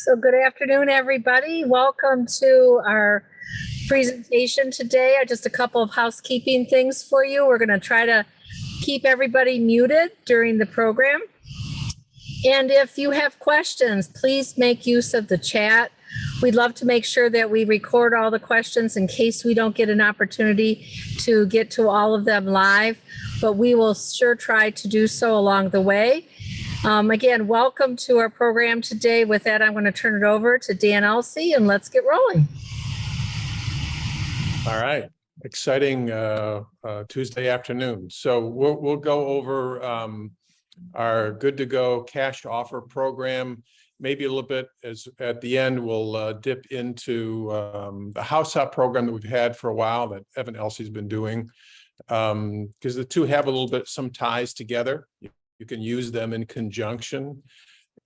So good afternoon, everybody. Welcome to our presentation today. Just a couple of housekeeping things for you. We're going to try to keep everybody muted during the program. And if you have questions, please make use of the chat. We'd love to make sure that we record all the questions in case we don't get an opportunity to get to all of them live, but we will sure try to do so along the way. Again, welcome to our program today. With that, I'm going to turn it over to Dan Elsey and let's get rolling. All right, exciting Tuesday afternoon. So we'll go over our Good to Go cash offer program. Maybe a little bit as at the end, we'll dip into the House Up program that we've had for a while that Evan Elsey's been doing, because the two have a little bit some ties together. You can use them in conjunction.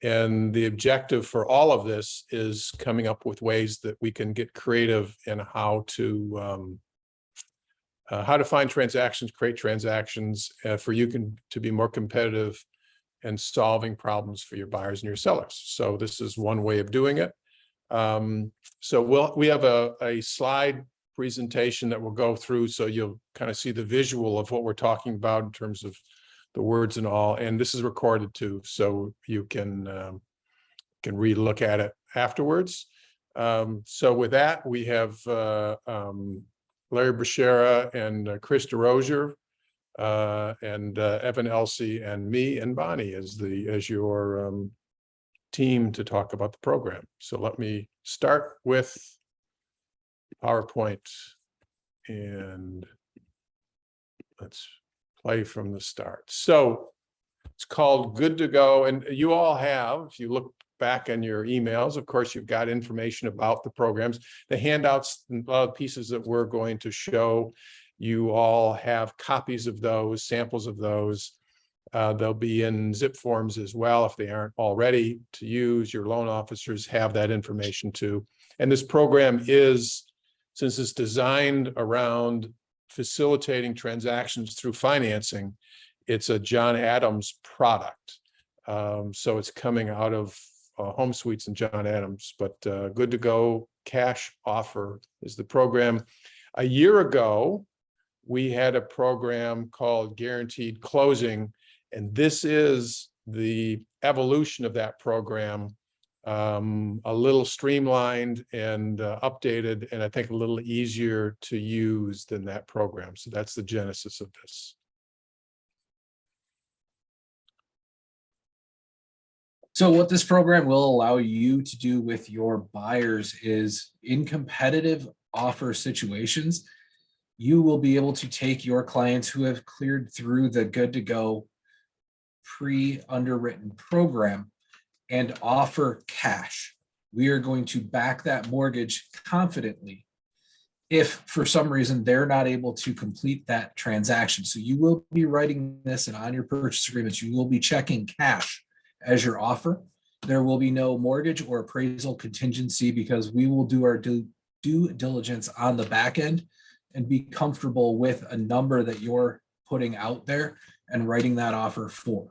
And the objective for all of this is coming up with ways that we can get creative in how to find transactions, create transactions for you to be more competitive and solving problems for your buyers and your sellers. So this is one way of doing it. So we have a slide presentation that we'll go through so you'll kind of see the visual of what we're talking about in terms of the words and all, and this is recorded too, so you can re-look at it afterwards. So with that, we have Larry Bashara and Chris DeRozier and Evan Elsey and me and Bonnie as your team to talk about the program. So let me start with PowerPoint and let's play from the start. So it's called Good to Go, and you all have, if you look back in your emails, of course, you've got information about the programs, the handouts, and pieces that we're going to show. You all have copies of those, samples of those. They'll be in zip forms as well if they aren't already to use. Your loan officers have that information too. And this program is, since it's designed around facilitating transactions through financing, it's a John Adams product. So it's coming out of Home Suites and John Adams, but Good to Go cash offer is the program. A year ago, we had a program called Guaranteed Closing, and this is the evolution of that program. A little streamlined and updated, and I think a little easier to use than that program. So that's the genesis of this. So what this program will allow you to do with your buyers is, in competitive offer situations, you will be able to take your clients who have cleared through the Good to Go pre-underwritten program and offer cash. We are going to back that mortgage confidently if for some reason they're not able to complete that transaction. So you will be writing this, and on your purchase agreements, you will be checking cash as your offer. There will be no mortgage or appraisal contingency because we will do our due diligence on the back end and be comfortable with a number that you're putting out there and writing that offer for.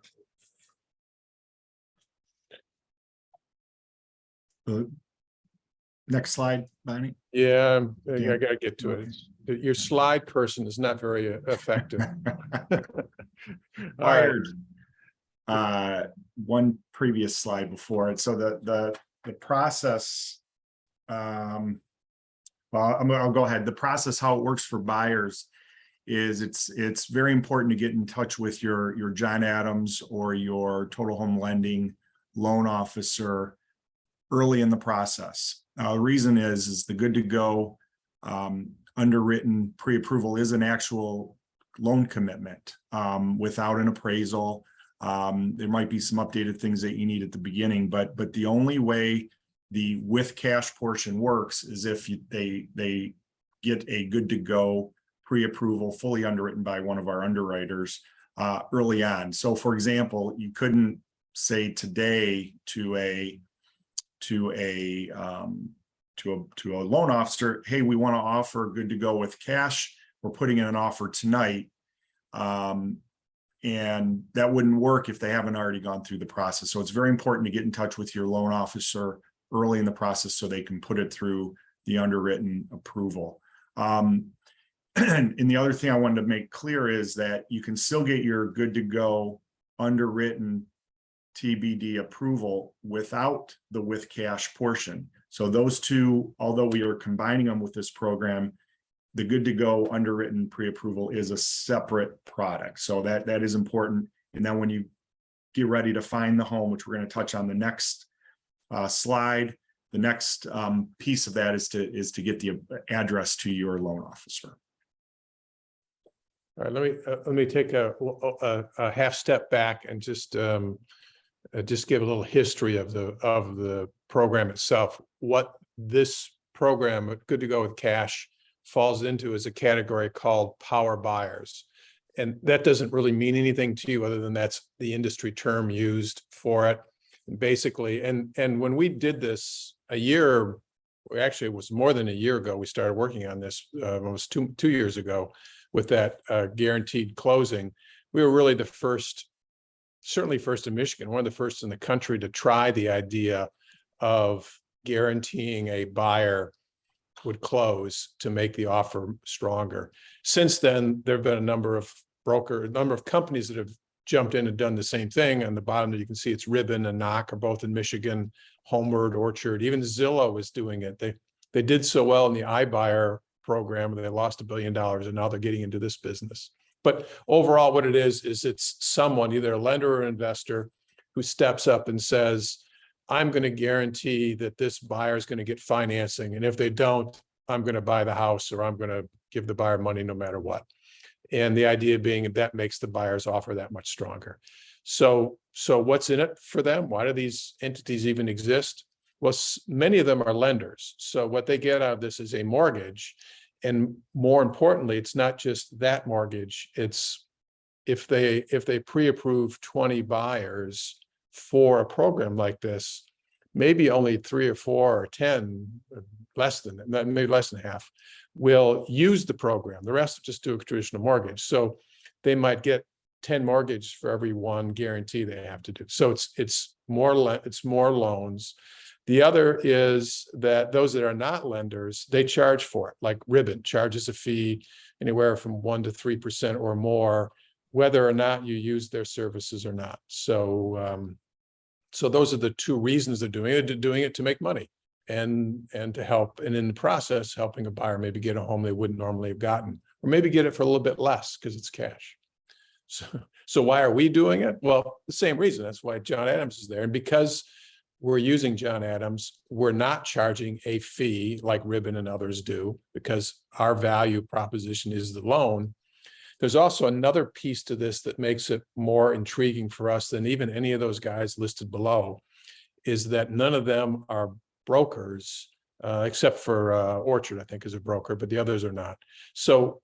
Next slide, Bonnie. Yeah, I gotta get to it. Your slide person is not very effective. Wired. One previous slide before it. So the process. Well, I'll go ahead. The process, how it works for buyers, is it's very important to get in touch with your John Adams or your Total Home Lending loan officer early in the process. The reason is the Good to Go underwritten pre-approval is an actual loan commitment without an appraisal. There might be some updated things that you need at the beginning, but the only way the with cash portion works is if they get a Good to Go pre-approval fully underwritten by one of our underwriters early on. So for example, you couldn't say today to a loan officer, hey, we want to offer Good to Go with cash. We're putting in an offer tonight. And that wouldn't work if they haven't already gone through the process. So it's very important to get in touch with your loan officer early in the process so they can put it through the underwritten approval. And the other thing I wanted to make clear is that you can still get your good to go underwritten TBD approval without the with cash portion. So those two, although we are combining them with this program, the good to go underwritten pre-approval is a separate product. So that is important. And then when you get ready to find the home, which we're going to touch on the next slide, the next piece of that is to get the address to your loan officer. All right, let me take a half step back and just give a little history of the program itself. What this program, Good to Go with Cash, falls into is a category called power buyers. And that doesn't really mean anything to you other than that's the industry term used for it. And basically, and when we did this it was more than a year ago, we started working on this almost two years ago with that guaranteed closing. We were really certainly first in Michigan, one of the first in the country to try the idea of guaranteeing a buyer would close to make the offer stronger. Since then, there have been a number of companies that have jumped in and done the same thing. On the bottom, you can see it's Ribbon and Knock are both in Michigan, Homeward, Orchard, even Zillow is doing it. They did so well in the iBuyer program, they lost $1 billion, and now they're getting into this business. But overall, what it is it's someone, either a lender or an investor, who steps up and says, I'm going to guarantee that this buyer is going to get financing. And if they don't, I'm going to buy the house, or I'm going to give the buyer money no matter what. And the idea being that makes the buyer's offer that much stronger. So what's in it for them? Why do these entities even exist? Well, many of them are lenders. So what they get out of this is a mortgage. And more importantly, it's not just that mortgage. It's if they pre-approve 20 buyers for a program like this, maybe only 3 or 4 or 10, maybe less than half, will use the program. The rest just do a traditional mortgage. So they might get 10 mortgage for every one guarantee they have to do. So it's more loans. The other is that those that are not lenders, they charge for it. Like Ribbon charges a fee anywhere from 1% to 3% or more, whether or not you use their services or not. So those are the two reasons they're doing it. They're doing it to make money and to help, and in the process, helping a buyer maybe get a home they wouldn't normally have gotten, or maybe get it for a little bit less because it's cash. So why are we doing it? Well, the same reason. That's why John Adams is there. And because we're using John Adams, we're not charging a fee like Ribbon and others do, because our value proposition is the loan. There's also another piece to this that makes it more intriguing for us than even any of those guys listed below, is that none of them are brokers, except for Orchard, I think, is a broker, but the others are not. So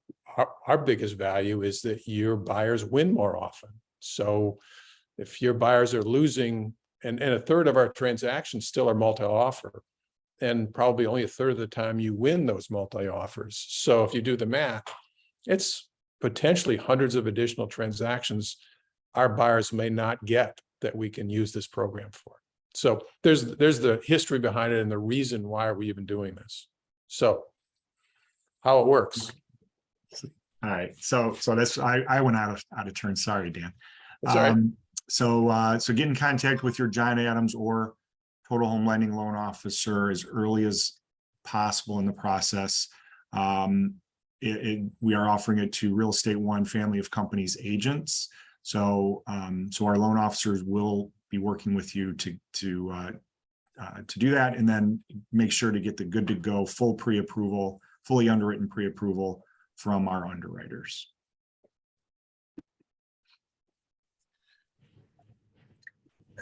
our biggest value is that your buyers win more often. So if your buyers are losing, and a third of our transactions still are multi-offer, and probably only a third of the time you win those multi-offers. So if you do the math, it's potentially hundreds of additional transactions our buyers may not get that we can use this program for. So there's the history behind it and the reason why are we even doing this. So how it works. All right, so that's I went out of turn. Sorry, Dan. That's all right. So get in contact with your John Adams or Total Home Lending Loan Officer as early as possible in the process. We are offering it to Real Estate One family of companies agents. So our loan officers will be working with you to do that, and then make sure to get the good to go full pre-approval, fully underwritten pre-approval from our underwriters.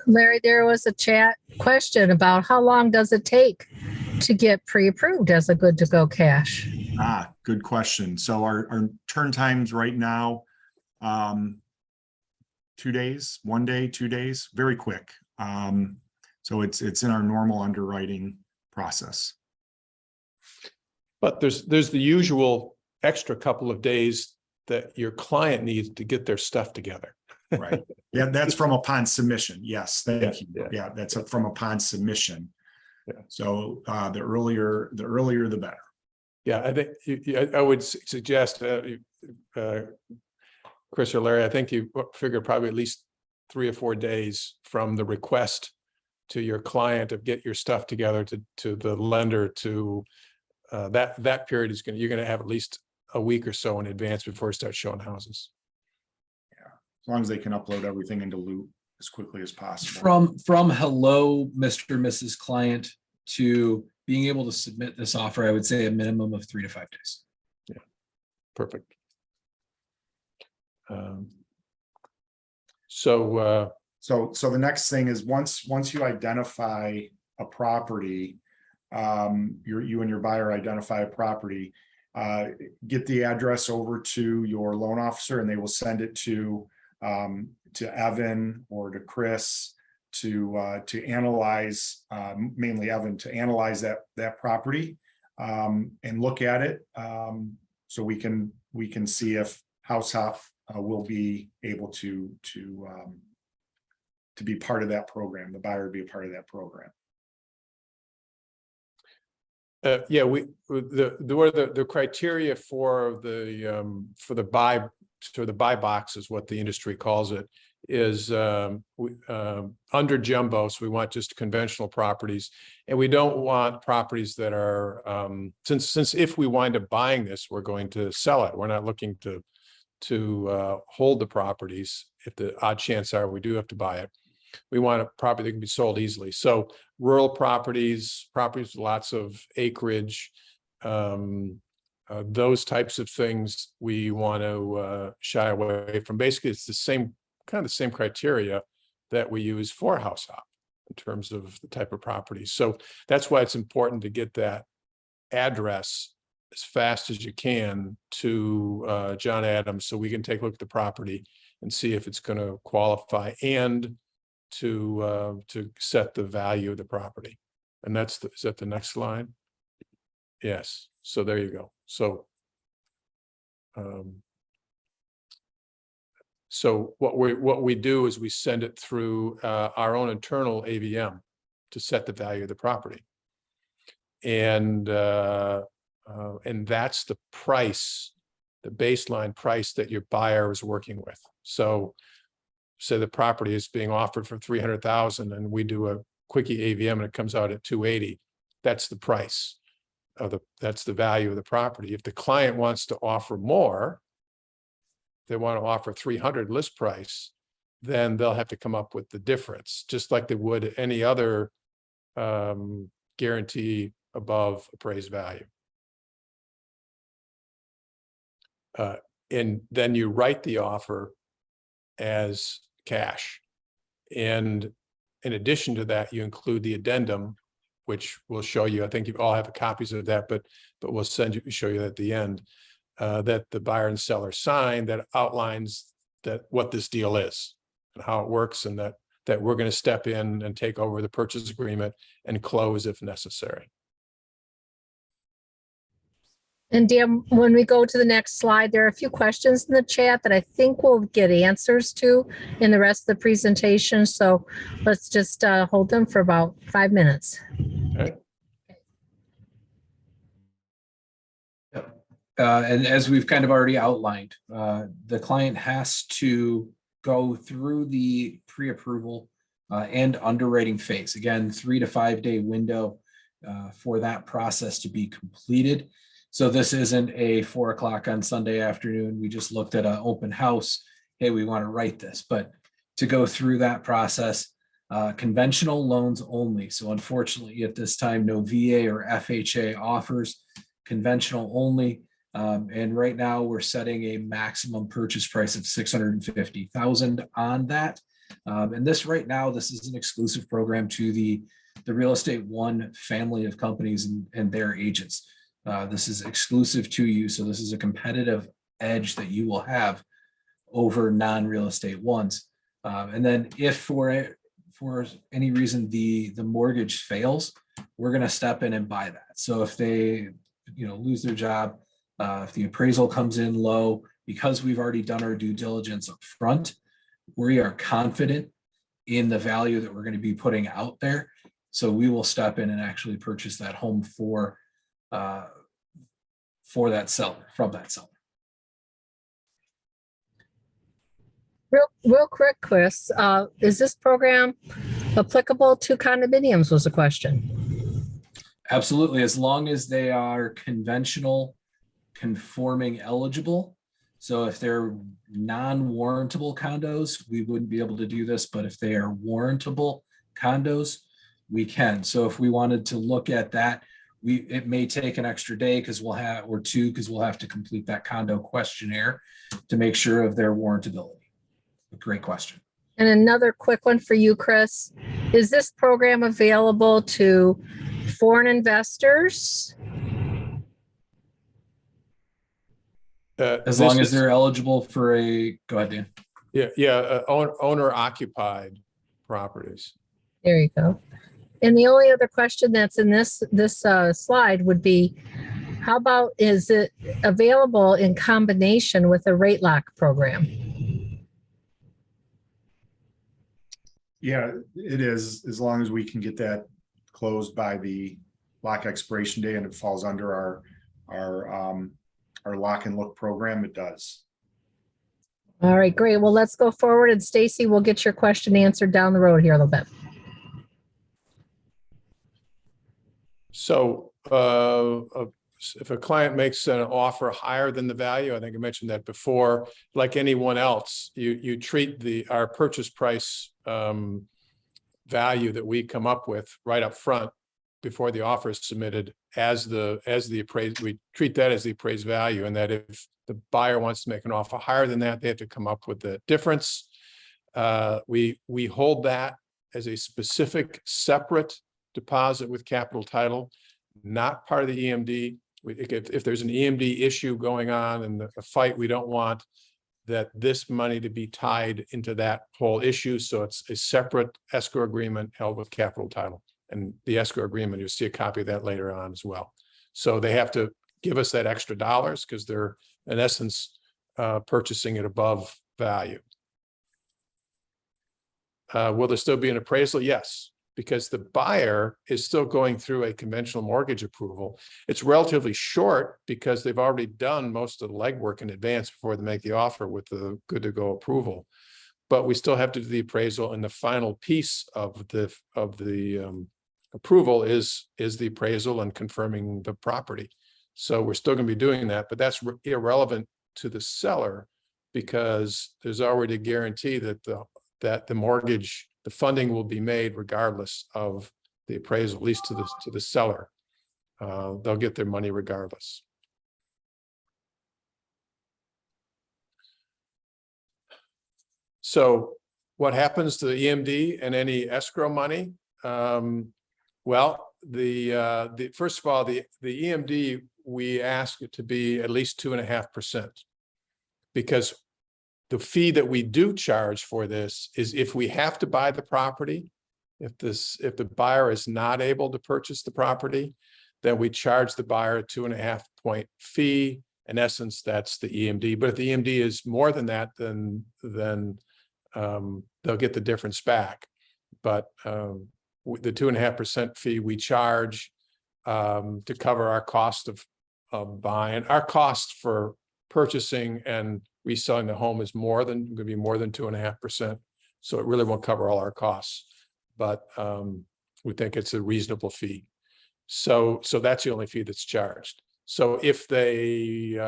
Larry, there was a chat question about how long does it take to get pre-approved as a good to go cash? Good question. So our turn times right now, 2 days, 1 day, 2 days, very quick. So it's in our normal underwriting process. But there's the usual extra couple of days that your client needs to get their stuff together. Right. Yeah, that's from upon submission. Yes, thank you. Yeah. Yeah, that's from upon submission. Yeah. So the earlier, the better. Yeah, I think I would suggest, Chris or Larry, I think you figure probably at least 3 or 4 days from the request to your client of get your stuff together to the lender to that period is you're going to have at least a week or so in advance before you start showing houses. As long as they can upload everything into Loop as quickly as possible. From hello, Mr. and Mrs. Client, to being able to submit this offer, I would say a minimum of 3 to 5 days. Perfect. So the next thing is once you identify a property, you and your buyer identify a property, get the address over to your loan officer and they will send it to Evan or to Chris to analyze, mainly Evan, to analyze that property and look at it. So we can see if House Hop will be able to be part of that program, the buyer be a part of that program. yeah, the criteria for the buy box is what the industry calls it, is under jumbo. So we want just conventional properties, and we don't want properties that are since if we wind up buying this, we're going to sell it. We're not looking to hold the properties. If the odd chance are we do have to buy it, we want a property that can be sold easily. So rural properties with lots of acreage, those types of things we want to shy away from. Basically, it's the same criteria that we use for House Hop in terms of the type of property. So that's why it's important to get that address as fast as you can to John Adams, so we can take a look at the property and see if it's going to qualify, and to set the value of the property. And is that the next slide? Yes. So there you go. So so what we do is we send it through our own internal AVM to set the value of the property, and that's the price, the baseline price that your buyer is working with. So say the property is being offered for 300,000 and we do a quickie AVM and it comes out at 280. That's the price of that's the value of the property. If the client wants to offer more, they want to offer 300 list price, then they'll have to come up with the difference, just like they would any other guarantee above appraised value. And then you write the offer as cash. And in addition to that, you include the addendum, which will show you, I think you all have copies of that, but we'll show you at the end, that the buyer and seller sign, that outlines what this deal is and how it works, and that we're going to step in and take over the purchase agreement and close if necessary. And Dan, when we go to the next slide, there are a few questions in the chat that I think we'll get answers to in the rest of the presentation. So let's just hold them for about 5 minutes. Okay. And as we've kind of already outlined, the client has to go through the pre-approval and underwriting phase. Again, 3 to 5 day window for that process to be completed. So this isn't a 4 o'clock on Sunday afternoon. We just looked at an open house. Hey, we want to write this, but to go through that process, conventional loans only. So unfortunately, at this time, no VA or FHA offers, conventional only. And right now we're setting a maximum purchase price of $650,000 on that. And this right now, this is an exclusive program to the Real Estate One family of companies and their agents. This is exclusive to you. So this is a competitive edge that you will have over non-real estate ones. And then if for any reason the mortgage fails, we're going to step in and buy that. So if they lose their job, if the appraisal comes in low, because we've already done our due diligence up front, we are confident in the value that we're going to be putting out there. So we will step in and actually purchase that home for that seller, from that seller. Real quick, Chris, is this program applicable to condominiums was the question. Absolutely, as long as they are conventional conforming eligible. So if they're non-warrantable condos, we wouldn't be able to do this, but if they are warrantable condos, we can. So if we wanted to look at that, it may take an extra day because we'll have, or two, because we'll have to complete that condo questionnaire to make sure of their warrantability. Great question. And another quick one for you, Chris. Is this program available to foreign investors? As long as they're eligible for go ahead, Dan. Owner occupied properties. There you go. And the only other question that's in this slide would be, how about, is it available in combination with a rate lock program? Yeah, it is, as long as we can get that closed by the lock expiration day and it falls under our lock and look program, it does. All right, great. Well, let's go forward, and Stacy, we'll get your question answered down the road here a little bit. So if a client makes an offer higher than the value, I think I mentioned that before, like anyone else, you treat our purchase price value that we come up with right up front before the offer is submitted as the appraised. We treat that as the appraised value, and that if the buyer wants to make an offer higher than that, they have to come up with the difference. We hold that as a specific separate deposit with Capital Title, not part of the EMD. If there's an EMD issue going on and a fight, we don't want this money to be tied into that whole issue. So it's a separate escrow agreement held with Capital Title. And the escrow agreement, you'll see a copy of that later on as well. So they have to give us that extra dollars because they're in essence purchasing it above value. Will there still be an appraisal? Yes, because the buyer is still going through a conventional mortgage approval. It's relatively short because they've already done most of the legwork in advance before they make the offer with the good to go approval. But we still have to do the appraisal, and the final piece of the approval is the appraisal and confirming the property. So we're still going to be doing that, but that's irrelevant to the seller because there's already a guarantee that the mortgage, the funding will be made regardless of the appraisal, at least to the seller. They'll get their money regardless. So what happens to the EMD and any escrow money? Well, first of all, the EMD, we ask it to be at least 2.5%, because the fee that we do charge for this is if we have to buy the property, if the buyer is not able to purchase the property, then we charge the buyer a 2.5-point fee. In essence, that's the EMD. But if the EMD is more than that, then they'll get the difference back. But the 2.5% fee we charge to cover our cost of buying. Our cost for purchasing and reselling the home is going to be more than 2.5%. So it really won't cover all our costs, but we think it's a reasonable fee. So that's the only fee that's charged. So if they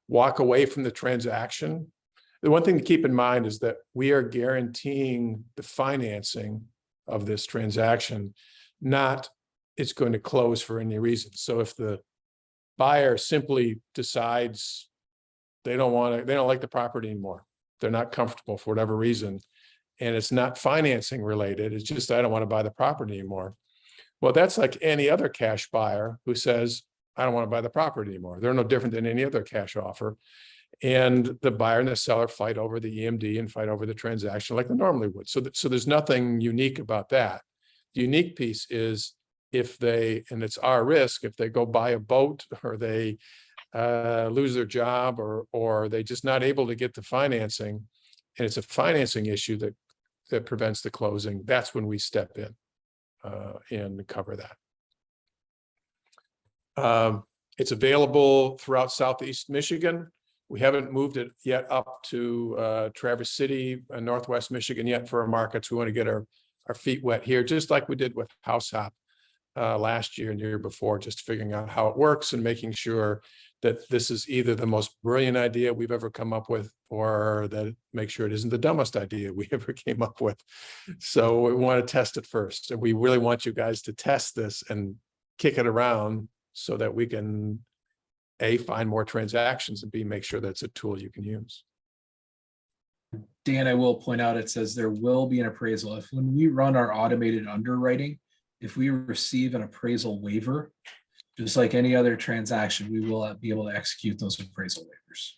walk away from the transaction, the one thing to keep in mind is that we are guaranteeing the financing of this transaction, not it's going to close for any reason. So if the buyer simply decides they don't like the property anymore, they're not comfortable for whatever reason, and it's not financing related, it's just, I don't want to buy the property anymore. Well, that's like any other cash buyer who says, I don't want to buy the property anymore. They're no different than any other cash offer. And the buyer and the seller fight over the EMD and fight over the transaction like they normally would. So there's nothing unique about that. The unique piece is if they, and it's our risk, if they go buy a boat or they lose their job or they're just not able to get the financing, and it's a financing issue that that prevents the closing, that's when we step in and cover that. It's available throughout Southeast Michigan. We haven't moved it yet up to Traverse City and Northwest Michigan yet for our markets. We want to get our feet wet here, just like we did with House Hop last year and the year before, just figuring out how it works and making sure that this is either the most brilliant idea we've ever come up with, or that make sure it isn't the dumbest idea we ever came up with. So we want to test it first. And we really want you guys to test this and kick it around so that we can A, find more transactions, and B, make sure that's a tool you can use. Dan, I will point out, it says there will be an appraisal. If when we run our automated underwriting, if we receive an appraisal waiver, just like any other transaction, we will be able to execute those appraisal waivers.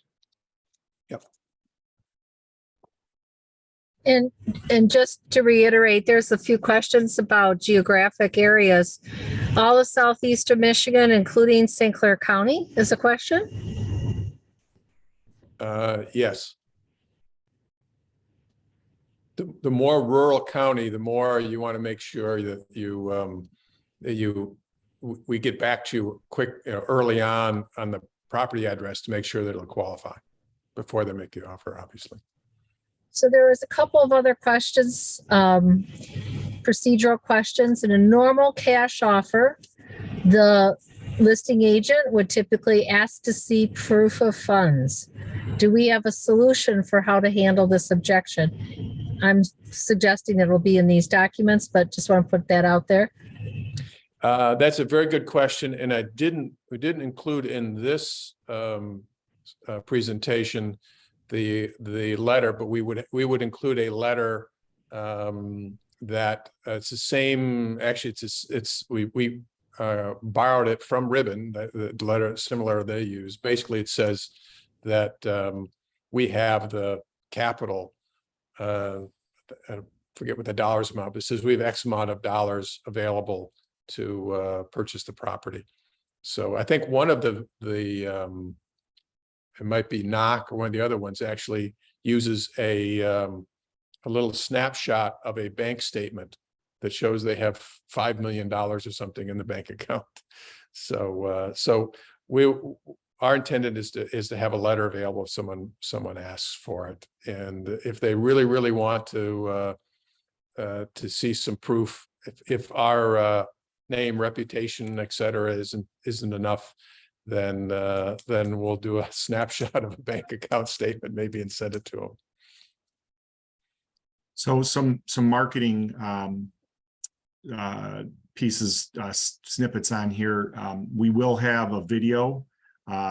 And just to reiterate, there's a few questions about geographic areas. All of southeastern Michigan, including St. Clair County, is a question? Yes. The more rural county, the more you want to make sure that we get back to you quick, early on the property address to make sure that it'll qualify before they make the offer, obviously. So there was a couple of other questions, procedural questions. In a normal cash offer, the listing agent would typically ask to see proof of funds. Do we have a solution for how to handle this objection? I'm suggesting that it will be in these documents, but just want to put that out there. That's a very good question, and we didn't include in this presentation the letter, but we would include a letter that it's the same. Actually, we borrowed it from Ribbon. The letter similar they use. Basically, it says that we have the capital. I forget what the dollars amount, but it says we have X amount of dollars available to purchase the property. So I think one of the it might be Knock, or one of the other ones actually uses a little snapshot of a bank statement that shows they have $5 million or something in the bank account. So our intent is to have a letter available if someone asks for it, and if they really want to see some proof, if our name, reputation, et cetera, isn't enough, then we'll do a snapshot of a bank account statement maybe and send it to them. So some marketing pieces, snippets on here. We will have a video,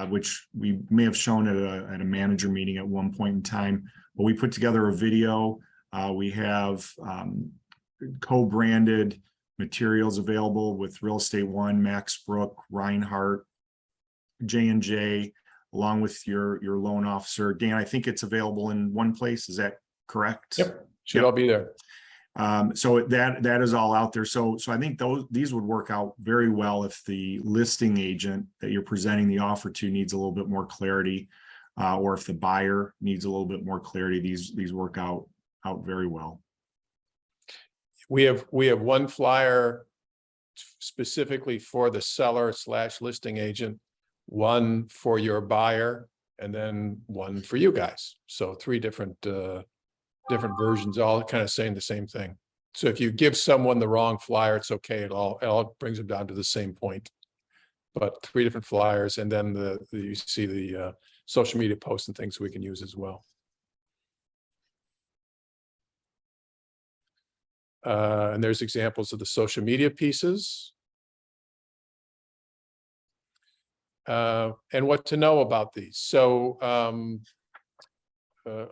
which we may have shown at a manager meeting at one point in time, but we put together a video. We have co-branded materials available with Real Estate One, Max Brook, Reinhardt, J&J, along with your loan officer. Dan, I think it's available in one place. Is that correct? Yep, should all be there. So that is all out there. So I think these would work out very well if the listing agent that you're presenting the offer to needs a little bit more clarity, or if the buyer needs a little bit more clarity. These work out very well. We have one flyer specifically for the seller / listing agent, one for your buyer, and then one for you guys. So 3 different versions, all kind of saying the same thing. So if you give someone the wrong flyer, it's okay. It all brings them down to the same point. But 3 different flyers, and then you see the social media posts and things we can use as well. And there's examples of the social media pieces. And what to know about these. So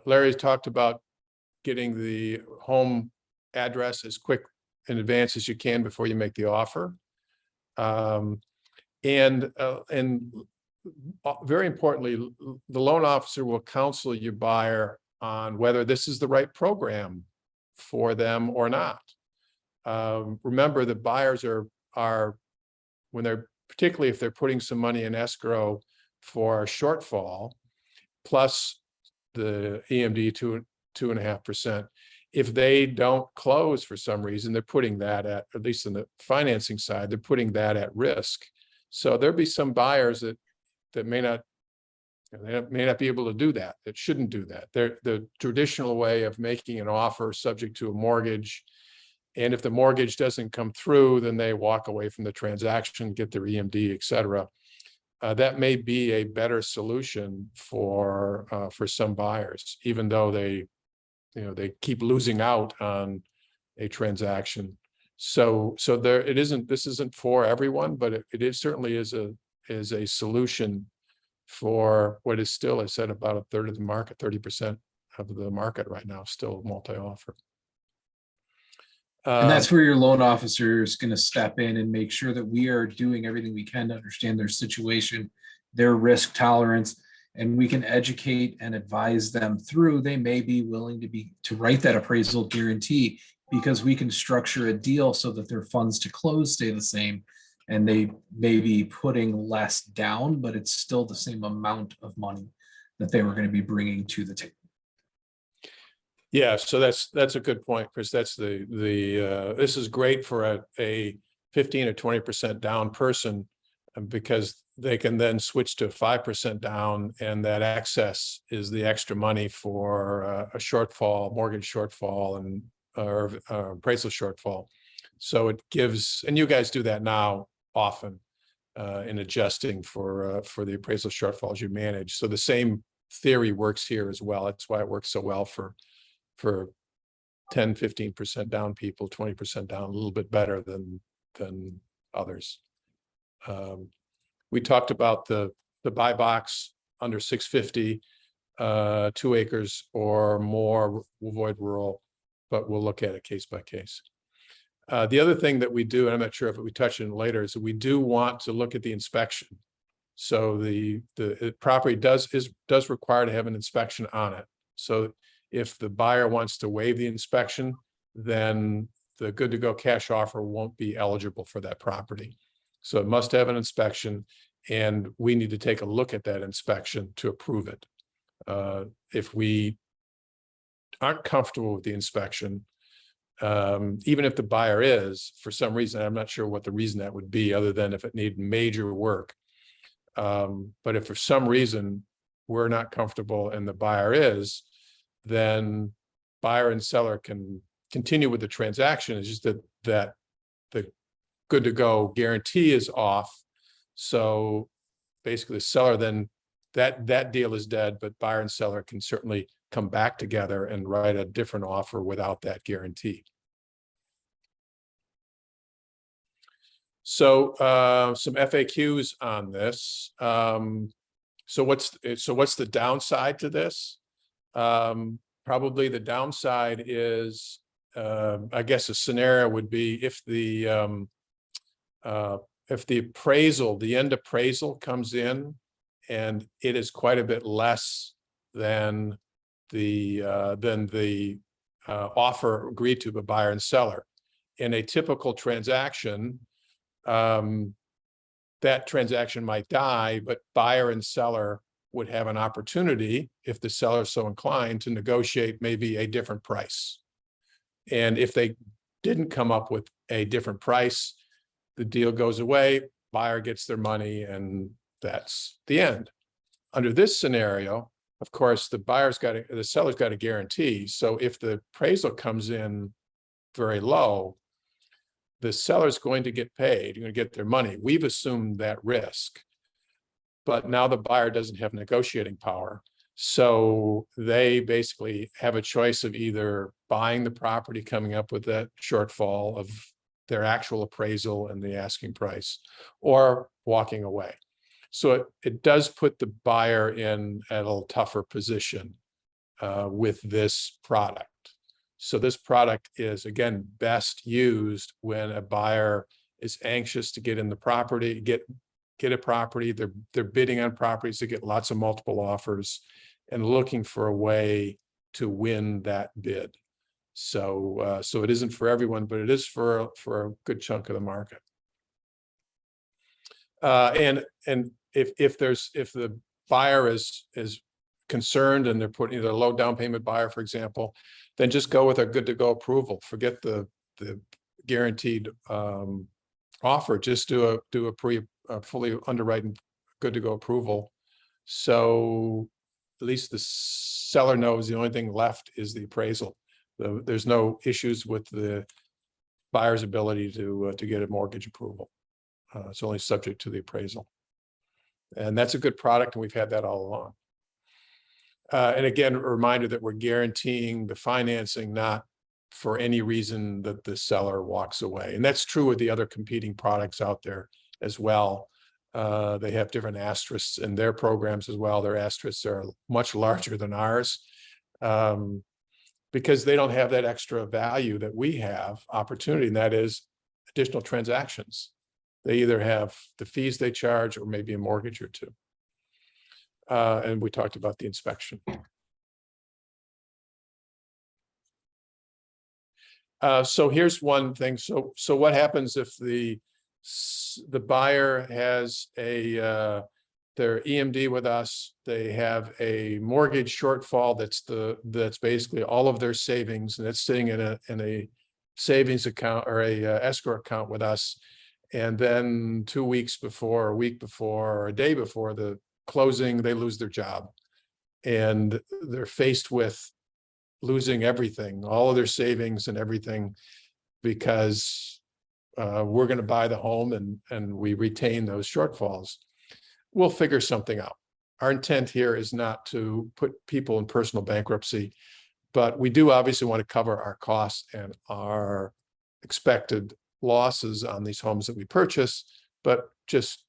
Larry talked about getting the home address as quick in advance as you can before you make the offer. And very importantly, the loan officer will counsel your buyer on whether this is the right program for them or not. Remember, the buyers are when they're, particularly if they're putting some money in escrow for a shortfall, plus the EMD 2.5%, if they don't close for some reason, they're putting that at least in the financing side, they're putting that at risk. So there'll be some buyers that may not, they may not be able to do that, that shouldn't do that. They're the traditional way of making an offer subject to a mortgage. And if the mortgage doesn't come through, then they walk away from the transaction, get their EMD, et cetera. That may be a better solution for some buyers, even though they keep losing out on a transaction. So there, this isn't for everyone, but it certainly is a solution for what is still, I said, about a third of the market, 30% of the market right now, still multi-offer. And that's where your loan officer is going to step in and make sure that we are doing everything we can to understand their situation, their risk tolerance, and we can educate and advise them through. They may be willing to write that appraisal guarantee because we can structure a deal so that their funds to close stay the same, and they may be putting less down, but it's still the same amount of money that they were going to be bringing to the table. Yeah, so that's a good point, Chris. That's this is great for a 15 or 20% down person, because they can then switch to 5% down, and that excess is the extra money for a shortfall, mortgage shortfall, and or appraisal shortfall. So it gives, and you guys do that now often in adjusting for the appraisal shortfalls you manage. So the same theory works here as well. That's why it works so well for 10, 15% down people, 20% down, a little bit better than others. We talked about the buy box under 650, 2 acres or more, will avoid rural, but we'll look at it case by case. The other thing that we do, and I'm not sure if we touch on later, is that we do want to look at the inspection. So the property does require to have an inspection on it. So if the buyer wants to waive the inspection, then the good to go cash offer won't be eligible for that property. So it must have an inspection, and we need to take a look at that inspection to approve it. If we aren't comfortable with the inspection, even if the buyer is, for some reason, I'm not sure what the reason that would be, other than if it needed major work. But if for some reason we're not comfortable and the buyer is, then buyer and seller can continue with the transaction. It's just that the good to go guarantee is off. So basically the seller then, that deal is dead, but buyer and seller can certainly come back together and write a different offer without that guarantee. So some FAQs on this. So what's the downside to this? Probably the downside is, I guess a scenario would be if the appraisal, the end appraisal comes in and it is quite a bit less than the offer agreed to by buyer and seller. In a typical transaction, that transaction might die, but buyer and seller would have an opportunity, if the seller is so inclined, to negotiate maybe a different price. And if they didn't come up with a different price, the deal goes away, buyer gets their money, and that's the end. Under this scenario, of course, the seller's got a guarantee. So if the appraisal comes in very low, the seller's going to get paid, you're going to get their money. We've assumed that risk. But now the buyer doesn't have negotiating power. So they basically have a choice of either buying the property, coming up with that shortfall of their actual appraisal and the asking price, or walking away. So it does put the buyer in a little tougher position with this product. So this product is, again, best used when a buyer is anxious to get in the property, get a property, they're bidding on properties to get lots of multiple offers and looking for a way to win that bid. So it isn't for everyone, but it is for a good chunk of the market. And if the buyer is concerned and they're putting a low down payment buyer, for example, then just go with a good to go approval. Forget the guaranteed offer. Just do a fully underwritten good to go approval. So at least the seller knows the only thing left is the appraisal. There's no issues with the buyer's ability to get a mortgage approval. It's only subject to the appraisal. And that's a good product, and we've had that all along. And again, a reminder that we're guaranteeing the financing, not for any reason that the seller walks away. And that's true with the other competing products out there as well. They have different asterisks in their programs as well. Their asterisks are much larger than ours because they don't have that extra value that we have, opportunity, and that is additional transactions. They either have the fees they charge or maybe a mortgage or two. And we talked about the inspection. So here's one thing. So what happens if the buyer has their EMD with us, they have a mortgage shortfall that's basically all of their savings, and it's sitting in a savings account or a escrow account with us. And then 2 weeks before, a week before, or a day before the closing, they lose their job. And they're faced with losing everything, all of their savings and everything, because we're going to buy the home and we retain those shortfalls. We'll figure something out. Our intent here is not to put people in personal bankruptcy, but we do obviously want to cover our costs and our expected losses on these homes that we purchase, but just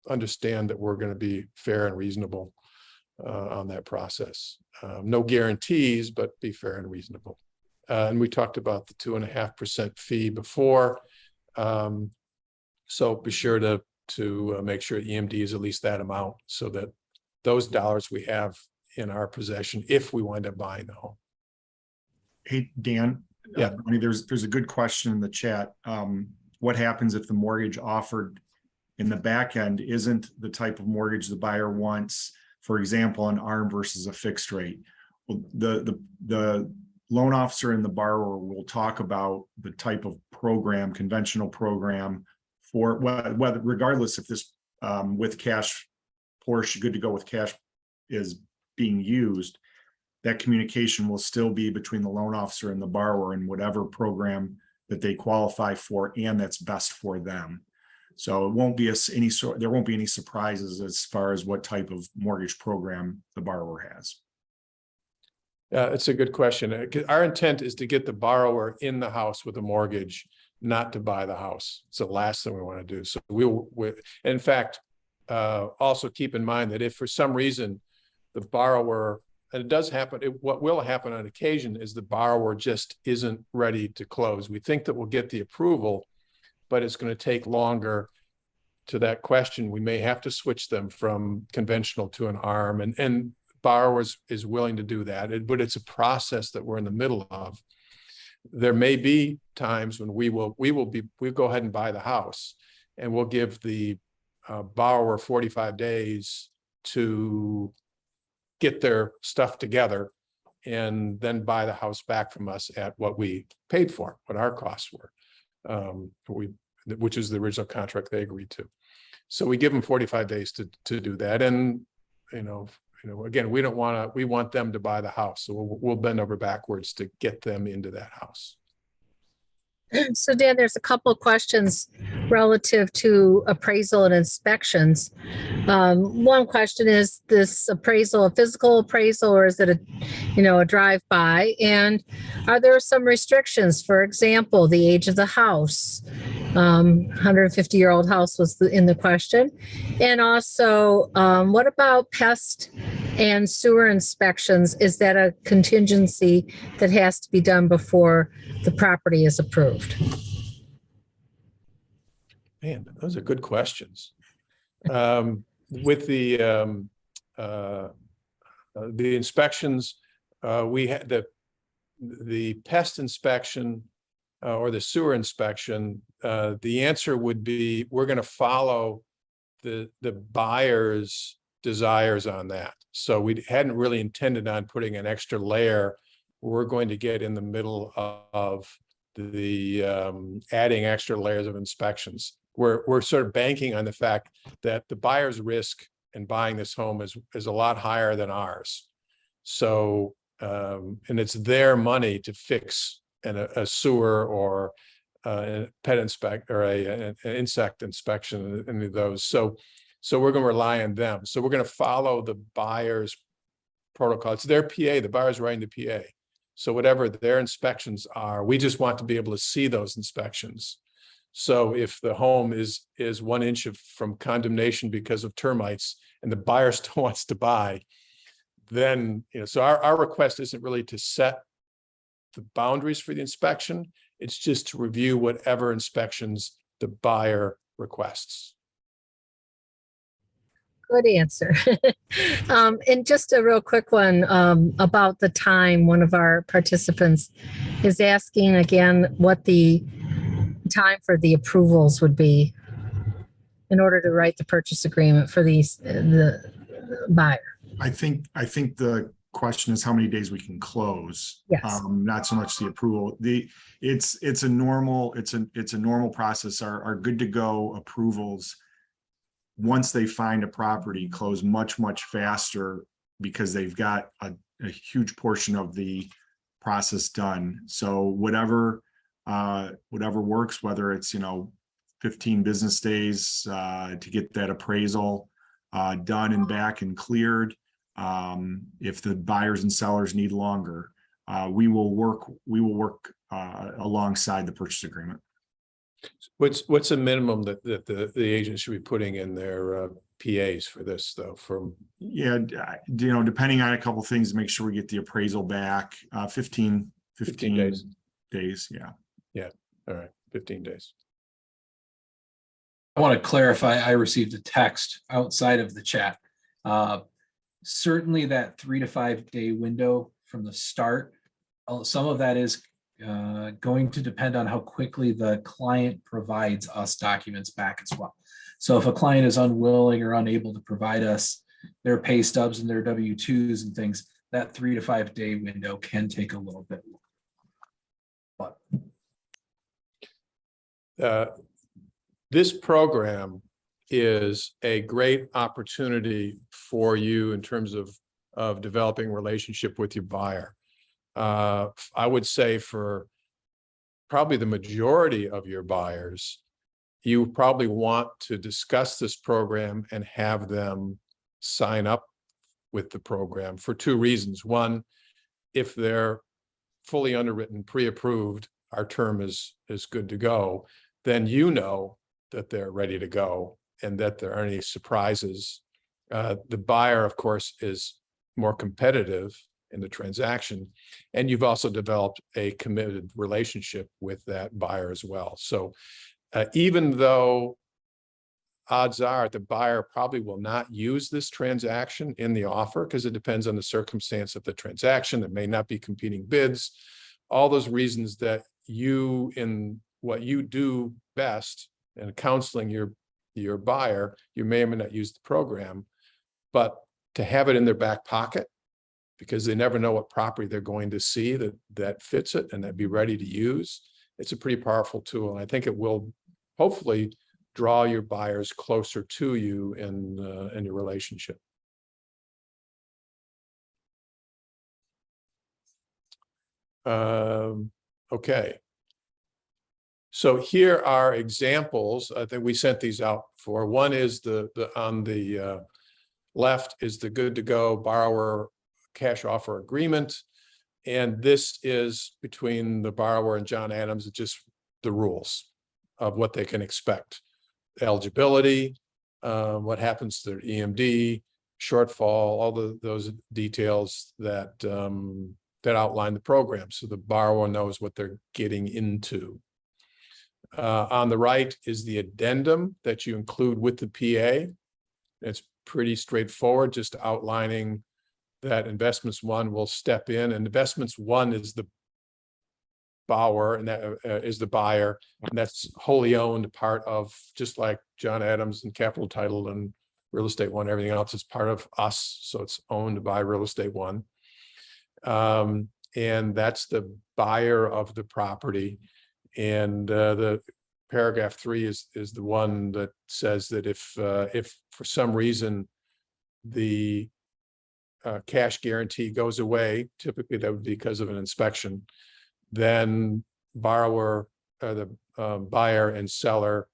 understand that we're going to be fair and reasonable on that process. No guarantees, but be fair and reasonable. And we talked about the 2.5% fee before. So be sure to make sure EMD is at least that amount, so that those dollars we have in our possession if we wind up buying the home. Hey, Dan. Yeah. I mean, there's a good question in the chat. What happens if the mortgage offered in the back end isn't the type of mortgage the buyer wants? For example, an ARM versus a fixed rate. Well, the loan officer and the borrower will talk about the type of program, conventional program, for whether regardless if this with cash portion, good to go with cash, is being used. That communication will still be between the loan officer and the borrower in whatever program that they qualify for and that's best for them. So it won't be there won't be any surprises as far as what type of mortgage program the borrower has. It's a good question. Our intent is to get the borrower in the house with a mortgage, not to buy the house. It's the last thing we want to do. So in fact, also keep in mind that if for some reason the borrower, and it does happen, what will happen on occasion is the borrower just isn't ready to close. We think that we'll get the approval, but it's going to take longer. To that question, we may have to switch them from conventional to an ARM, and borrowers is willing to do that, but it's a process that we're in the middle of. There may be times when we'll go ahead and buy the house, and we'll give the borrower 45 days to get their stuff together and then buy the house back from us at what we paid for, what our costs were, which is the original contract they agreed to. So we give them 45 days to do that. And, again, we want them to buy the house. So we'll bend over backwards to get them into that house. So Dan, there's a couple of questions relative to appraisal and inspections. One question is this appraisal a physical appraisal, or is it a drive-by? And are there some restrictions? For example, the age of the house, 150-year-old house was in the question. And also, what about pest and sewer inspections? Is that a contingency that has to be done before the property is approved? Man, those are good questions. With the inspections, we had the pest inspection or the sewer inspection. The answer would be we're going to follow the buyer's desires on that. So we hadn't really intended on putting an extra layer. We're going to get in the middle of the adding extra layers of inspections. We're sort of banking on the fact that the buyer's risk in buying this home is a lot higher than ours. So and it's their money to fix a sewer or a pet inspect or an insect inspection, any of those. So we're going to rely on them. So we're going to follow the buyer's protocol. It's their PA, the buyer's writing the PA. So whatever their inspections are, we just want to be able to see those inspections. So if the home is 1 inch from condemnation because of termites and the buyer still wants to buy, then, so our request isn't really to set the boundaries for the inspection. It's just to review whatever inspections the buyer requests. Good answer. And just a real quick one about the time. One of our participants is asking again what the time for the approvals would be in order to write the purchase agreement for the buyer. I think the question is how many days we can close. Yes. Not so much the approval. It's a normal process. Our good to go approvals, once they find a property, close much faster because they've got a huge portion of the process done. So whatever works, whether it's 15 business days to get that appraisal done and back and cleared. If the buyers and sellers need longer, we will work alongside the purchase agreement. What's a minimum that the agent should be putting in their PAs for this, though? Depending on a couple of things, make sure we get the appraisal back. 15 days. Yeah. All right. 15 days. I want to clarify, I received a text outside of the chat. Certainly that 3 to 5 day window from the start, some of that is going to depend on how quickly the client provides us documents back as well. So if a client is unwilling or unable to provide us their pay stubs and their W-2s and things, that 3 to 5 day window can take a little bit longer. But this program is a great opportunity for you in terms of developing a relationship with your buyer. I would say for probably the majority of your buyers, you probably want to discuss this program and have them sign up with the program for 2 reasons. One, if they're fully underwritten, pre-approved, our term is good to go, then that they're ready to go and that there aren't any surprises. The buyer, of course, is more competitive in the transaction, and you've also developed a committed relationship with that buyer as well. So even though odds are the buyer probably will not use this transaction in the offer because it depends on the circumstance of the transaction, there may not be competing bids, all those reasons that you, in what you do best and counseling your buyer, you may or may not use the program, but to have it in their back pocket because they never know what property they're going to see that fits it and that be ready to use. It's a pretty powerful tool. And I think it will hopefully draw your buyers closer to you in your relationship. Okay. So here are examples. I think we sent these out for. One is on the left is the good to go borrower cash offer agreement. And this is between the borrower and John Adams, it's just the rules of what they can expect. Eligibility, what happens to their EMD, shortfall, all those details that outline the program. So the borrower knows what they're getting into. On the right is the addendum that you include with the PA. It's pretty straightforward, just outlining that Investments One will step in, and Investments One is the borrower, and that is the buyer, and that's wholly owned part of, just like John Adams and Capital Title and Real Estate One. Everything else is part of us, so it's owned by Real Estate One. And that's the buyer of the property. And the paragraph 3 is the one that says that if for some reason the cash guarantee goes away, typically that would be because of an inspection, then buyer and seller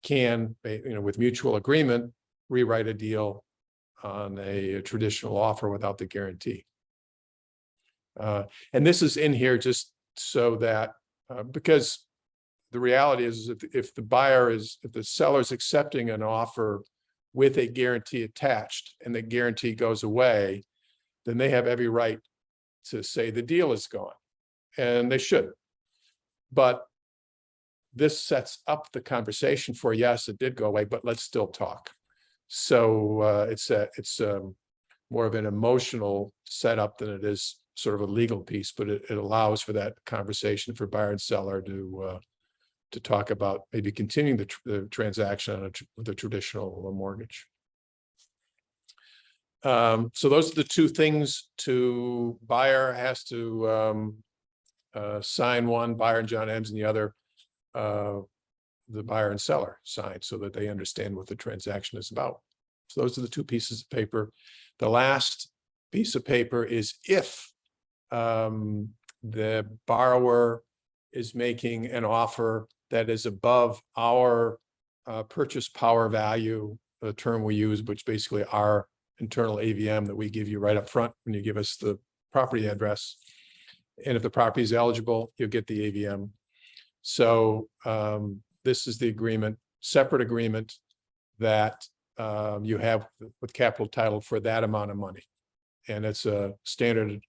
can, with mutual agreement, rewrite a deal on a traditional offer without the guarantee. And this is in here just so that, because the reality is if the seller is accepting an offer with a guarantee attached and the guarantee goes away, then they have every right to say the deal is gone, and they should. But this sets up the conversation for, yes, it did go away, but let's still talk. So it's more of an emotional setup than it is sort of a legal piece, but it allows for that conversation for buyer and seller to talk about maybe continuing the transaction with a traditional mortgage. So those are the two things. Buyer has to sign one, buyer and John Ems, and the other, the buyer and seller sign, so that they understand what the transaction is about. So those are the two pieces of paper. The last piece of paper is if the borrower is making an offer that is above our purchase power value, the term we use, which basically our internal AVM that we give you right up front when you give us the property address. And if the property is eligible, you'll get the AVM. So this is the agreement, separate agreement that you have with Capital Title for that amount of money. And it's a standard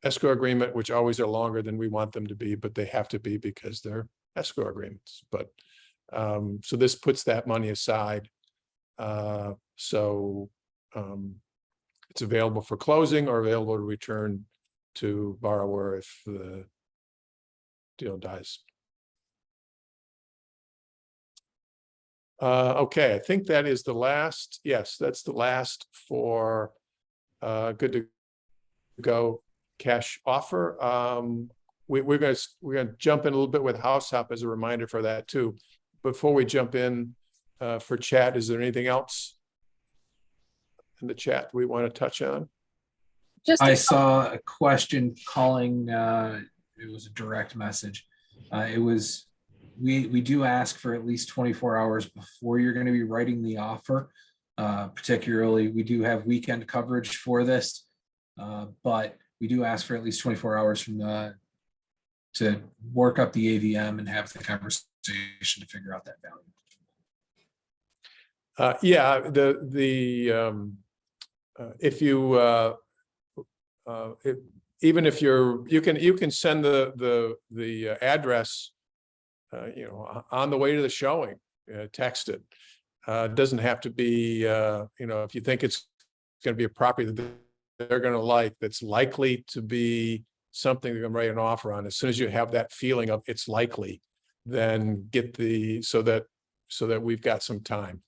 escrow agreement, which always are longer than we want them to be, but they have to be because they're escrow agreements. But so this puts that money aside. So it's available for closing or available to return to borrower if the deal dies. Okay, I think that is the last. Yes, that's the last for good to go cash offer. We're gonna jump in a little bit with House Hop as a reminder for that too. Before we jump in for chat, is there anything else in the chat we want to touch on? I saw a question calling, it was a direct message. It was, we do ask for at least 24 hours before you're going to be writing the offer. Particularly, we do have weekend coverage for this, but we do ask for at least 24 hours from to work up the AVM and have the conversation to figure out that value. Yeah, if you even if you can send the address, on the way to the showing, text it. It doesn't have to be, if you think it's going to be a property that they're going to like, that's likely to be something they're going to write an offer on. As soon as you have that feeling of it's likely, then get so that we've got some time.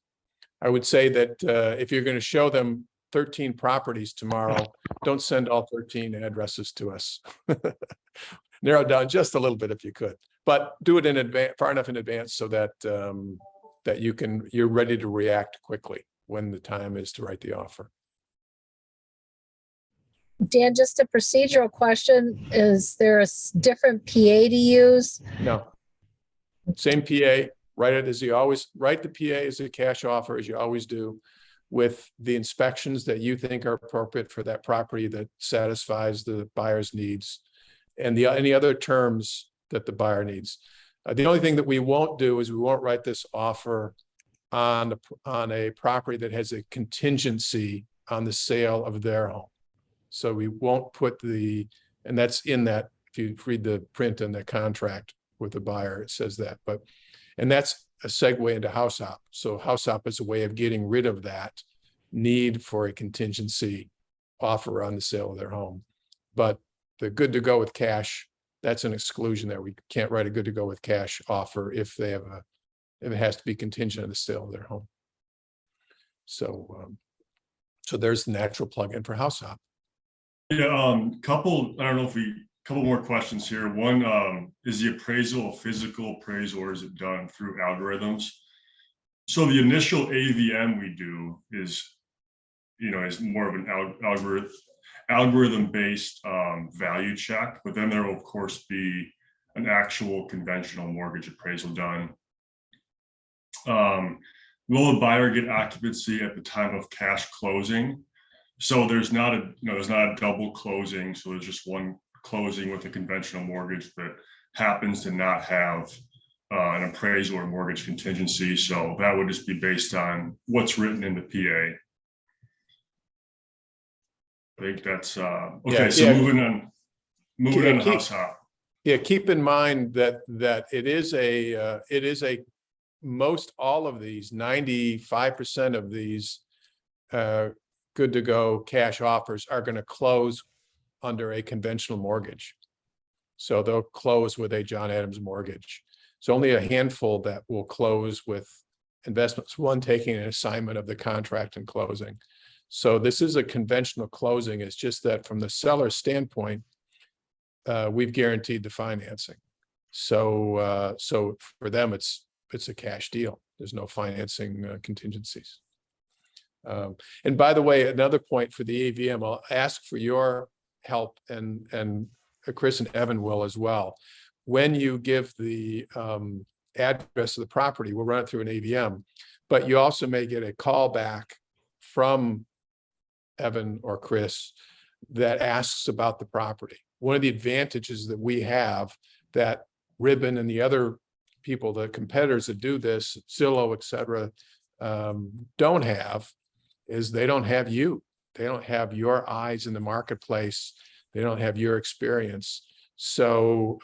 I would say that if you're going to show them 13 properties tomorrow, don't send all 13 addresses to us. Narrow down just a little bit if you could, but do it in advance, far enough in advance, so that that you're ready to react quickly when the time is to write the offer. Dan, just a procedural question. Is there a different PA to use? No. Same PA, write it as you always write the PA as a cash offer, as you always do, with the inspections that you think are appropriate for that property that satisfies the buyer's needs and any other terms that the buyer needs. The only thing that we won't do is we won't write this offer on a property that has a contingency on the sale of their home. So we won't put and that's in that, if you read the print and the contract with the buyer, it says that, and that's a segue into House Hop. So House Hop is a way of getting rid of that need for a contingency offer on the sale of their home. But the good to go with cash, that's an exclusion there. We can't write a good to go with cash offer if it has to be contingent on the sale of their home. So there's the natural plug-in for House Hop. Yeah, couple more questions here. One, is the appraisal a physical appraisal or is it done through algorithms? So the initial AVM we do is more of an algorithm-based value check, but then there will of course be an actual conventional mortgage appraisal done. Will the buyer get occupancy at the time of cash closing? So there's not a double closing. So there's just one closing with a conventional mortgage that happens to not have an appraisal or mortgage contingency. So that would just be based on what's written in the PA. I think that's okay. Yeah, so yeah. moving on to House Hop. Yeah, keep in mind that it is a most all of these 95% of these good to go cash offers are going to close under a conventional mortgage. So they'll close with a John Adams mortgage. So only a handful that will close with investments, one taking an assignment of the contract and closing. So this is a conventional closing. It's just that from the seller's standpoint, we've guaranteed the financing. So for them, it's a cash deal. There's no financing contingencies. And by the way, another point for the AVM, I'll ask for your help, and Chris and Evan will as well. When you give the address of the property, we'll run it through an AVM, but you also may get a call back from Evan or Chris that asks about the property. One of the advantages that we have that Ribbon and the other people, the competitors that do this, Zillow, et cetera, don't have is they don't have you. They don't have your eyes in the marketplace. They don't have your experience. So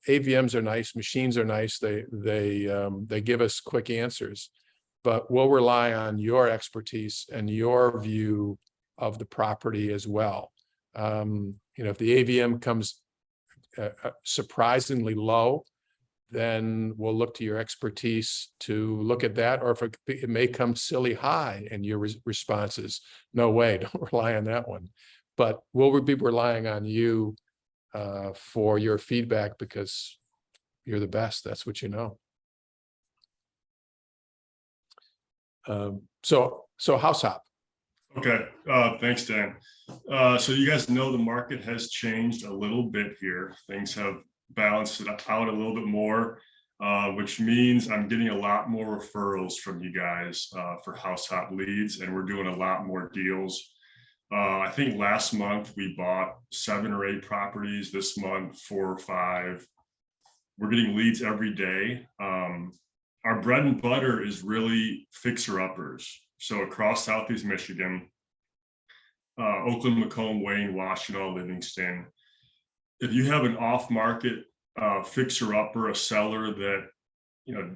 AVMs are nice, machines are nice. They give us quick answers, but we'll rely on your expertise and your view of the property as well. If the AVM comes surprisingly low, then we'll look to your expertise to look at that. Or if it may come silly high and your response is, no way, don't rely on that one. But we'll be relying on you for your feedback because you're the best. That's what you know. So House Hop. Okay, thanks, Dan. So you guys know the market has changed a little bit here. Things have balanced it out a little bit more, which means I'm getting a lot more referrals from you guys for House Hop leads, and we're doing a lot more deals. I think last month we bought 7 or 8 properties. This month, 4 or 5. We're getting leads every day. Our bread and butter is really fixer-uppers. So across Southeast Michigan, Oakland, Macomb, Wayne, Washtenaw, Livingston. If you have an off-market fixer-upper, a seller that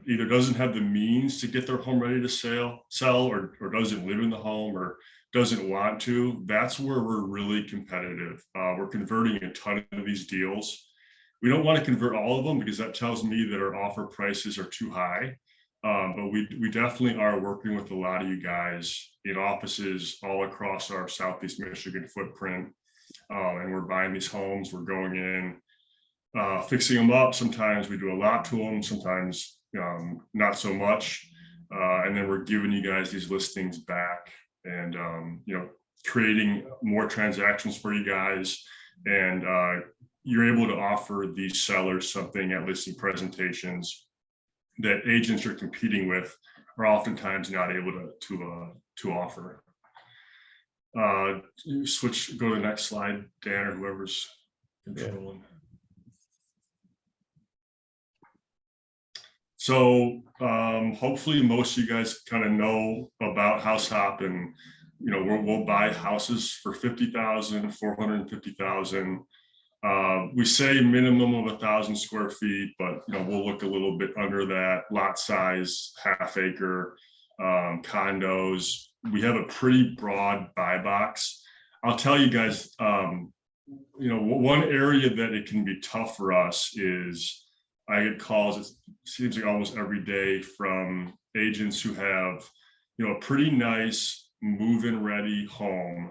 either doesn't have the means to get their home ready to sell, or doesn't live in the home, or doesn't want to, that's where we're really competitive. We're converting a ton of these deals. We don't want to convert all of them because that tells me that our offer prices are too high. But we definitely are working with a lot of you guys in offices all across our Southeast Michigan footprint. And we're buying these homes, we're going in, fixing them up. Sometimes we do a lot to them, sometimes not so much. And then we're giving you guys these listings back and, creating more transactions for you guys. And you're able to offer these sellers something at listing presentations that agents you're competing with are oftentimes not able to offer. Go to the next slide, Dan, or whoever's controlling. Yeah. So hopefully most of you guys kind of know about House Hop, and we'll buy houses for $50,000, $450,000. We say minimum of 1,000 square feet, but we'll look a little bit under that. Lot size, half acre, condos. We have a pretty broad buy box. I'll tell you guys, one area that it can be tough for us is I get calls, it seems like almost every day, from agents who have a pretty nice move-in ready home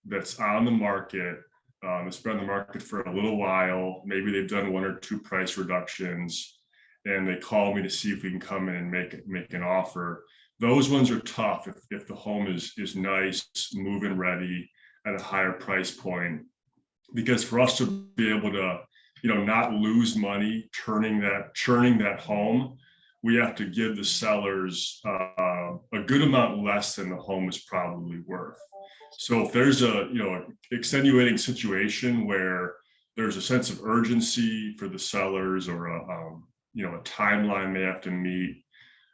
that's on the market. It's been on the market for a little while. Maybe they've done 1 or 2 price reductions, and they call me to see if we can come in and make an offer. Those ones are tough if the home is nice, move-in ready at a higher price point, because for us to be able to, not lose money churning that home, we have to give the sellers a good amount less than the home is probably worth. So if there's a extenuating situation where there's a sense of urgency for the sellers, or a timeline they have to meet,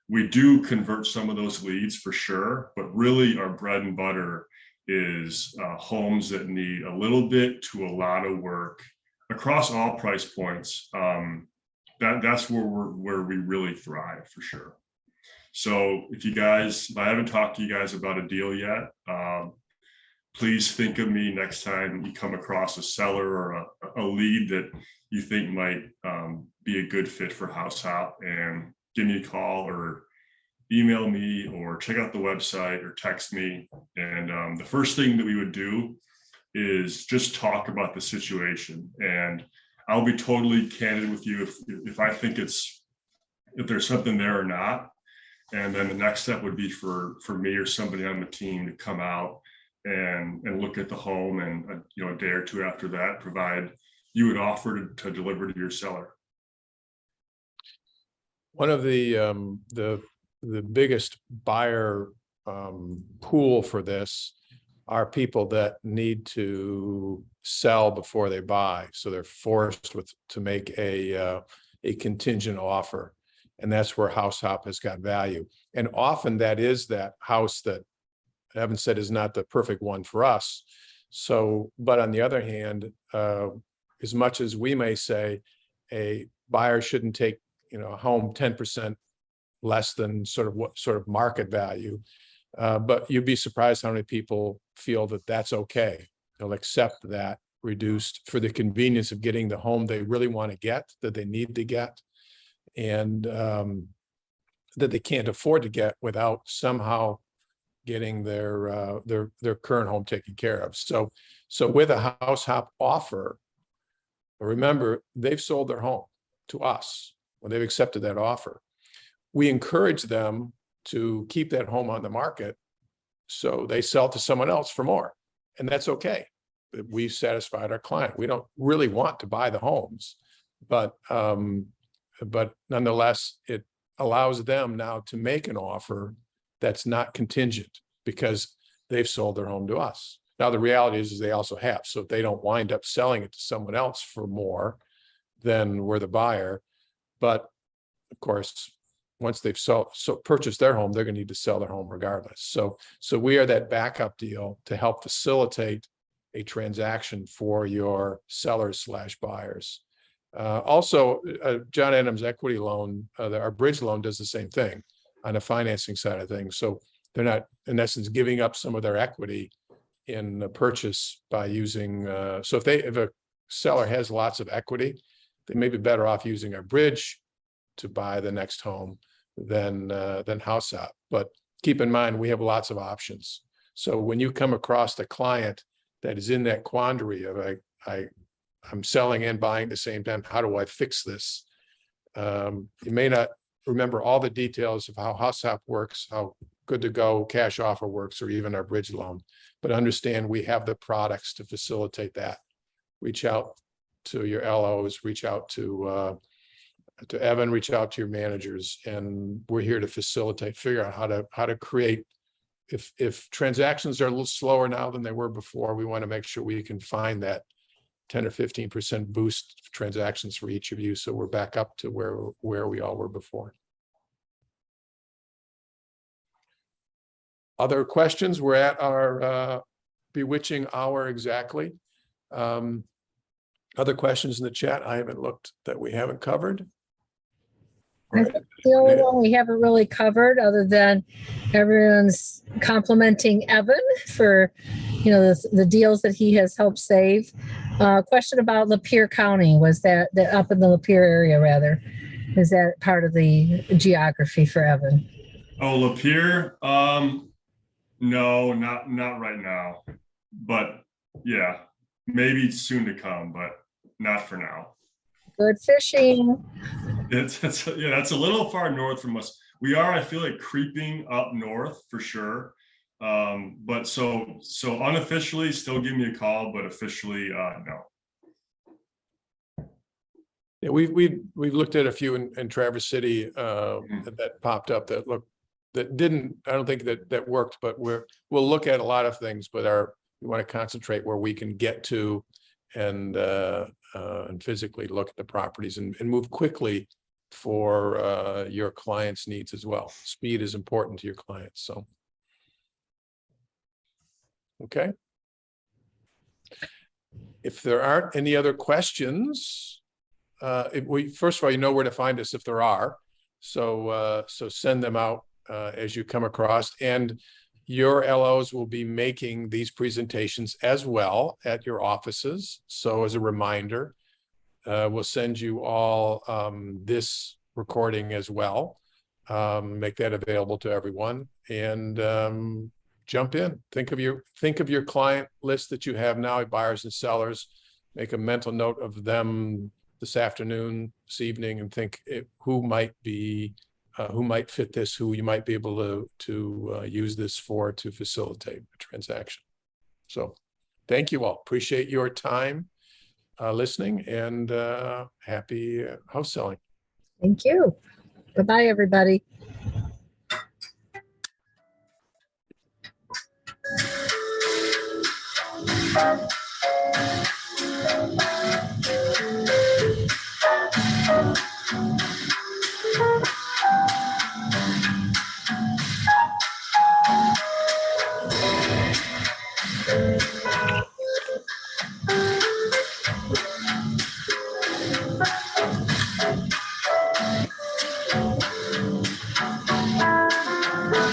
we do convert some of those leads for sure. But really, our bread and butter is homes that need a little bit to a lot of work across all price points. That's where we really thrive for sure. So if I haven't talked to you guys about a deal yet, please think of me next time you come across a seller or a lead that you think might be a good fit for House Hop, and give me a call or email me or check out the website or text me. And the first thing that we would do is just talk about the situation. And I'll be totally candid with you if I think if there's something there or not. And then the next step would be for me or somebody on the team to come out and look at the home, and a day or two after that, provide you an offer to deliver to your seller. One of the biggest buyer pool for this are people that need to sell before they buy, so they're forced to make a contingent offer, and that's where House Hop has got value. And often that is that house that Evan said is not the perfect one for us. So, but on the other hand, as much as we may say a buyer shouldn't take a home 10% less than sort of market value, but you'd be surprised how many people feel that that's okay. They'll accept that reduced for the convenience of getting the home they really want to get, that they need to get, and that they can't afford to get without somehow getting their current home taken care of. So with a House Hop offer, remember, they've sold their home to us when they've accepted that offer. We encourage them to keep that home on the market, so they sell to someone else for more, and that's okay. We've satisfied our client. We don't really want to buy the homes, but nonetheless, it allows them now to make an offer that's not contingent, because they've sold their home to us. Now, the reality is they also have, so if they don't wind up selling it to someone else for more, then we're the buyer. But of course, once they've purchased their home, they're going to need to sell their home regardless. So we are that backup deal to help facilitate a transaction for your sellers/buyers. Also, John Adams Equity Loan, our bridge loan, does the same thing on the financing side of things. So they're not, in essence, giving up some of their equity in the purchase by using. So if a seller has lots of equity, they may be better off using our bridge to buy the next home than House Hop. But keep in mind, we have lots of options. So when you come across a client that is in that quandary of I'm selling and buying at the same time, how do I fix this? You may not remember all the details of how House Hop works, how Good to Go cash offer works, or even our bridge loan, but understand we have the products to facilitate that. Reach out to your LOs, reach out to Evan, reach out to your managers, and we're here to facilitate, figure out how to create. If transactions are a little slower now than they were before, we want to make sure we can find that 10 or 15% boost transactions for each of you, so we're back up to where we all were before. Other questions? We're at our bewitching hour exactly. Other questions in the chat I haven't looked that we haven't covered? I think the only one we haven't really covered, other than everyone's complimenting Evan for, the deals that he has helped save. Question about Lapeer County, was that up in the Lapeer area rather? Is that part of the geography for Evan? Oh, Lapeer, no, not right now, but yeah, maybe soon to come, but not for now. Good fishing. Yeah, that's a little far north from us. We are, I feel like, creeping up north for sure. But so unofficially, still give me a call, but officially, no. Yeah, we've looked at a few in Traverse City that popped up that didn't, I don't think that worked, but we'll look at a lot of things, but we want to concentrate where we can get to and physically look at the properties and move quickly for your clients' needs as well. Speed is important to your clients, so. Okay. If there aren't any other questions, first of all, you know where to find us if there are. So send them out as you come across, and your LOs will be making these presentations as well at your offices. So as a reminder, we'll send you all this recording as well. Make that available to everyone, and jump in. Think of your client list that you have now, buyers and sellers. Make a mental note of them this afternoon, this evening, and think who might fit this, who you might be able to use this for to facilitate a transaction. So thank you all. Appreciate your time listening, and happy house selling. Thank you. Bye-bye, everybody.